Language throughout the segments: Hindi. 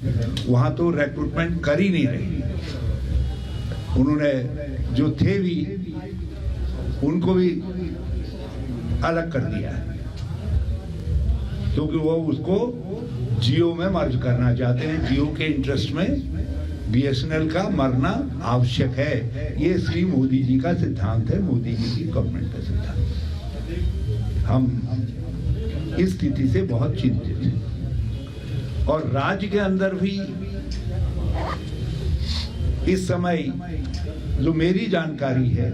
वहां तो रिक्रूटमेंट कर ही नहीं रही। उन्होंने जो थे भी उनको भी अलग कर दिया है, क्योंकि वो उसको जियो में मर्ज करना चाहते हैं। जियो के इंटरेस्ट में बीएसएनएल का मरना आवश्यक है, ये श्री मोदी जी का सिद्धांत है, मोदी जी की गवर्नमेंट का सिद्धांत। हम इस स्थिति से बहुत चिंतित हैं और राज्य के अंदर भी इस समय जो मेरी जानकारी है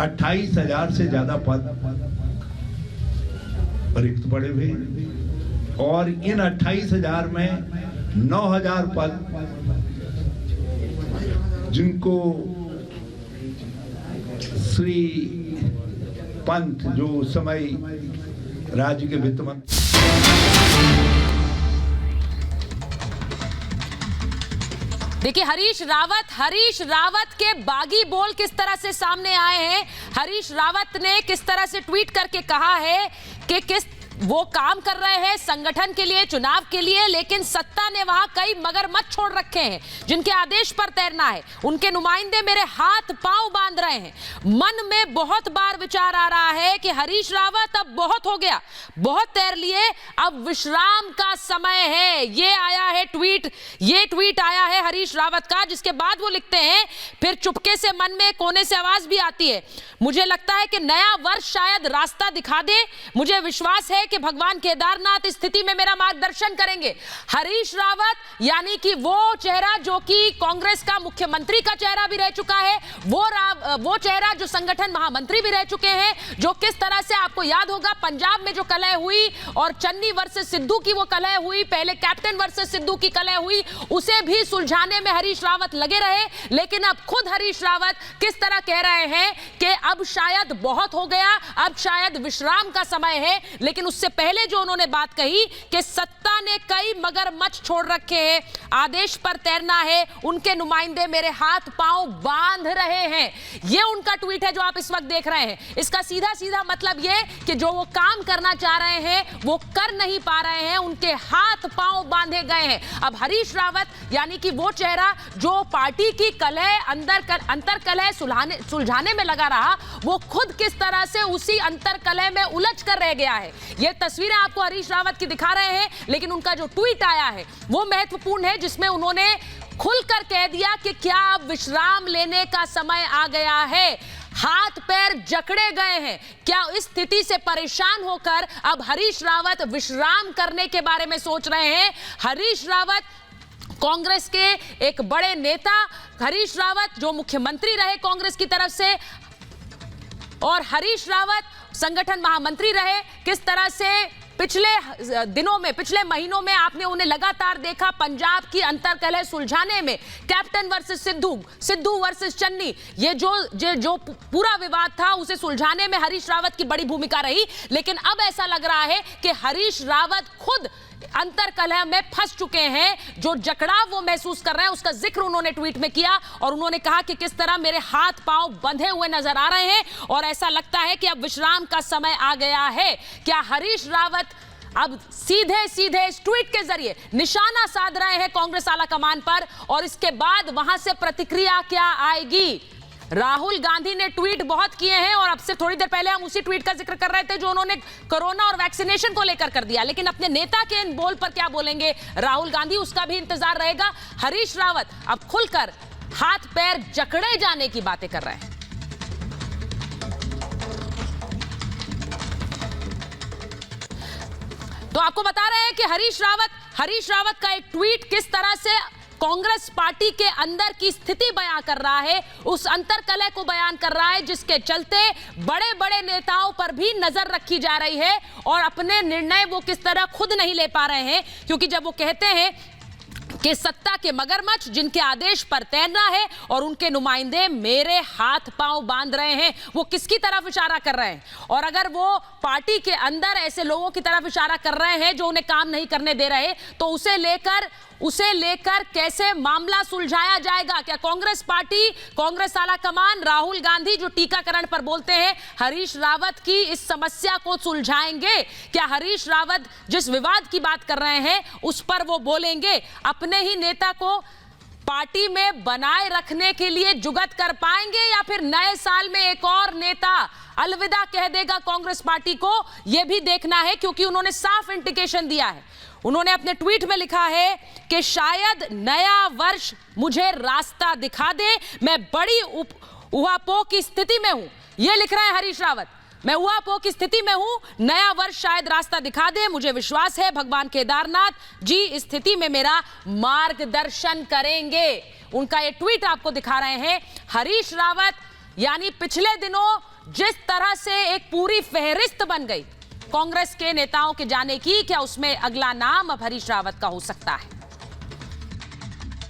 28,000 से ज्यादा पद रिक्त पड़े हुए हैं और इन 28,000 में 9,000 पद जिनको श्री पंत जो उस समय राज्य के वित्त मंत्री देखिए हरीश रावत के बागी बोल किस तरह से सामने आए हैं। हरीश रावत ने किस तरह से ट्वीट करके कहा है कि किस वो काम कर रहे हैं संगठन के लिए, चुनाव के लिए, लेकिन सत्ता ने वहां कई मगरमच्छ छोड़ रखे हैं जिनके आदेश पर तैरना है। उनके नुमाइंदे मेरे हाथ पांव बांध रहे हैं। मन में बहुत बार विचार आ रहा है कि हरीश रावत अब बहुत हो गया, बहुत तैर लिए, अब विश्राम का समय है। ये आया है ट्वीट, ये ट्वीट आया है हरीश रावत का, जिसके बाद वो लिखते हैं फिर चुपके से मन में कोने से आवाज भी आती है, मुझे लगता है कि नया वर्ष शायद रास्ता दिखा दे, मुझे विश्वास है कि भगवान केदारनाथ इस स्थिति में मेरा मार्गदर्शन करेंगे। हरीश रावत यानी कि वो चेहरा जो कि कांग्रेस का मुख्यमंत्री का चेहरा भी रह चुका है, वो चेहरा जो संगठन महामंत्री भी रह चुके हैं, जो किस तरह से आपको याद होगा पंजाब में जो कलह हुई और चन्नी वर्सेस सिद्धू की वो कलह हुई, पहले कैप्टन वर्सेस सिद्धू की कलह हुई, उसे भी सुलझाने में हरीश रावत लगे रहे। लेकिन अब खुद हरीश रावत किस तरह कह रहे हैं कि अब शायद बहुत हो गया, अब शायद विश्राम का समय है। लेकिन उससे पहले जो उन्होंने बात कही कि सत्ता ने कई मगरमच्छ छोड़ रखे हैं, आदेश पर तैरना है, उनके नुमाइंदे मेरे हाथ पांव बांध रहे हैं, ये उनका ट्वीट है जो आप इस वक्त देख रहे हैं। इसका सीधा सीधा मतलब ये कि जो वो काम करना चाह रहे हैं वो कर नहीं पा रहे हैं, उनके हाथ पांव बांधे गए हैं। अब हरीश रावत यानी कि वो चेहरा जो पार्टी की कलह अंतर कलह सुलझाने में लगा रहा, वो खुद किस तरह से उसी अंतर कलह में उलझ कर रह गया है। ये तस्वीरें आपको हरीश रावत की दिखा रहे हैं, लेकिन उनका जो ट्वीट आया है वो महत्वपूर्ण है, जिसमें उन्होंने खुलकर कह दिया कि क्या अब विश्राम लेने का समय आ गया है, हाथ पैर जकड़े गए हैं। क्या इस स्थिति से परेशान होकर अब हरीश रावत विश्राम करने के बारे में सोच रहे हैं? हरीश रावत कांग्रेस के एक बड़े नेता, हरीश रावत जो मुख्यमंत्री रहे कांग्रेस की तरफ से, और हरीश रावत संगठन महामंत्री रहे, किस तरह से पिछले दिनों में, पिछले महीनों में आपने उन्हें लगातार देखा पंजाब की अंतर्कलह सुलझाने में, captain versus Sidhu versus Channi, ये जो पूरा विवाद था उसे सुलझाने में हरीश रावत की बड़ी भूमिका रही। लेकिन अब ऐसा लग रहा है कि हरीश रावत खुद अंतरकलह में फंस चुके हैं। जो जकड़ाव वो महसूस कर रहे हैं उसका जिक्र उन्होंने ट्वीट में किया और उन्होंने कहा कि किस तरह मेरे हाथ पांव बंधे हुए नजर आ रहे हैं और ऐसा लगता है कि अब विश्राम का समय आ गया है। क्या हरीश रावत अब सीधे सीधे इस ट्वीट के जरिए निशाना साध रहे हैं कांग्रेस आलाकमान पर, और इसके बाद वहां से प्रतिक्रिया क्या आएगी? राहुल गांधी ने ट्वीट बहुत किए हैं और अब से थोड़ी देर पहले हम उसी ट्वीट का जिक्र कर रहे थे जो उन्होंने कोरोना और वैक्सीनेशन को लेकर कर दिया। लेकिन अपने नेता के इन बोल पर क्या बोलेंगे राहुल गांधी, उसका भी इंतजार रहेगा। हरीश रावत अब खुलकर हाथ पैर जकड़े जाने की बातें कर रहे हैं। तो आपको बता रहे हैं कि हरीश रावत का एक ट्वीट किस तरह से कांग्रेस पार्टी के अंदर की स्थिति बयां कर रहा है, उस अंतरकलह को बयान कर रहा है, जिसके चलते बड़े बड़े नेताओं पर भी नजर रखी जा रही है और अपने निर्णय वो किस तरह खुद नहीं ले पा रहे हैं। क्योंकि जब वो कहते हैं कि सत्ता के मगरमच्छ जिनके आदेश पर तैरना है और उनके नुमाइंदे मेरे हाथ पांव बांध रहे हैं, वो किसकी तरफ इशारा कर रहे हैं? और अगर वो पार्टी के अंदर ऐसे लोगों की तरफ इशारा कर रहे हैं जो उन्हें काम नहीं करने दे रहे, तो उसे लेकर उसे लेकर कैसे मामला सुलझाया जाएगा? क्या कांग्रेस पार्टी, कांग्रेस आला कमान, राहुल गांधी जो टीकाकरण पर बोलते हैं, हरीश रावत की इस समस्या को सुलझाएंगे? क्या हरीश रावत जिस विवाद की बात कर रहे हैं उस पर वो बोलेंगे? अपने ही नेता को पार्टी में बनाए रखने के लिए जुगत कर पाएंगे या फिर नए साल में एक और नेता अलविदा कह देगा कांग्रेस पार्टी को? यह भी देखना है, क्योंकि उन्होंने साफ इंडिकेशन दिया है। उन्होंने अपने ट्वीट में लिखा है कि शायद नया वर्ष मुझे रास्ता दिखा दे, मैं बड़ी उहापोह की स्थिति में हूं। यह लिख रहे हैं हरीश रावत, मैं उहापोह की स्थिति में हूं, नया वर्ष शायद रास्ता दिखा दे, मुझे विश्वास है भगवान केदारनाथ जी इस स्थिति में मेरा मार्गदर्शन करेंगे। उनका ये ट्वीट आपको दिखा रहे हैं हरीश रावत। यानी पिछले दिनों जिस तरह से एक पूरी फहरिस्त बन गई कांग्रेस के नेताओं के जाने की, क्या उसमें अगला नाम अब हरीश रावत का हो सकता है?